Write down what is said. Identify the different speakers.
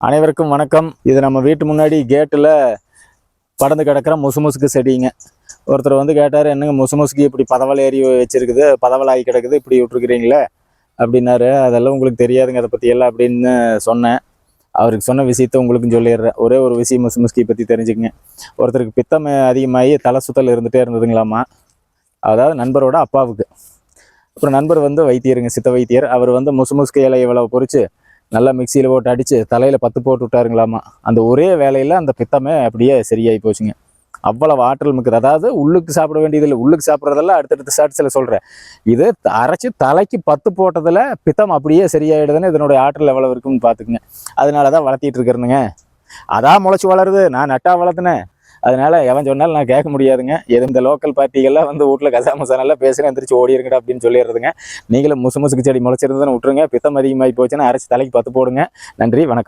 Speaker 1: அனைவருக்கும் வணக்கம். இது நம்ம வீட்டு முன்னாடி கேட்டில் படந்து கிடக்கிற முசுமுசுக்கு செடிங்க. ஒருத்தர் வந்து கேட்டார், என்னங்க முசுமுசுக்கு இப்படி பதவல் ஏறி வச்சிருக்குது, பதவலாகி கிடக்குது, இப்படி விட்டுருக்குறீங்களே அப்படின்னாரு. அதெல்லாம் உங்களுக்கு தெரியாதுங்க அதை பற்றி எல்லாம் அப்படின்னு சொன்னேன். அவருக்கு சொன்ன விஷயத்த உங்களுக்கும் சொல்லிடுறேன். ஒரே ஒரு விஷயம் முசுமுசுக்கி பற்றி தெரிஞ்சுக்கங்க. ஒருத்தருக்கு பித்தம் அதிகமாகி தலை சுத்தல் இருந்துகிட்டே இருந்ததுங்களாமா. அதாவது நண்பரோட அப்பாவுக்கு. அப்புறம் நண்பர் வந்து வைத்தியருங்க, சித்த வைத்தியர். அவர் வந்து முசுமுசுக்கு இலையை இவ்வளவு பொறிச்சு நல்லா மிக்சியில் போட்டு அடித்து தலையில் 10 போட்டு விட்டாருங்களாமா. அந்த ஒரே வேலையில் அந்த பித்தமே அப்படியே சரியாகி போச்சுங்க. அவ்வளவு ஆற்றல் மிக்குது. அதாவது உள்ளுக்கு சாப்பிட வேண்டியதில்லை, உள்ளுக்கு சாப்பிட்றதெல்லாம் அடுத்தடுத்த ஷார்ட்ஸில் சொல்கிறேன். இது அரைச்சி தலைக்கு 10 போட்டதில் பித்தம் அப்படியே சரியாயிடுதுன்னு இதனுடைய ஆற்றல் எவ்வளோ இருக்குன்னு பார்த்துக்குங்க. அதனால தான் வளர்த்திட்டு இருக்கிறேனுங்க. அதான் முளைச்சி வளருது, நான் நட்டா வளர்த்துனேன். அதனால எவன் சொன்னாலும் நான் கேட்க முடியாதுங்க. எது இந்த லோக்கல் பார்ட்டிகள்லாம் வந்து வீட்டில் கசாமசானெல்லாம் பேசுகிறேன், எந்திரிச்சு ஓடிருங்கடா அப்படின்னு சொல்லிடுறதுங்க. நீங்களும் முசுமுசுக்கு செடி முளைச்சிருந்ததுன்னு விட்டுருங்க. பித்தம் அதிகமாகி போச்சுன்னா அரைச்சி தலைக்கு 10 போடுங்க. நன்றி, வணக்கம்.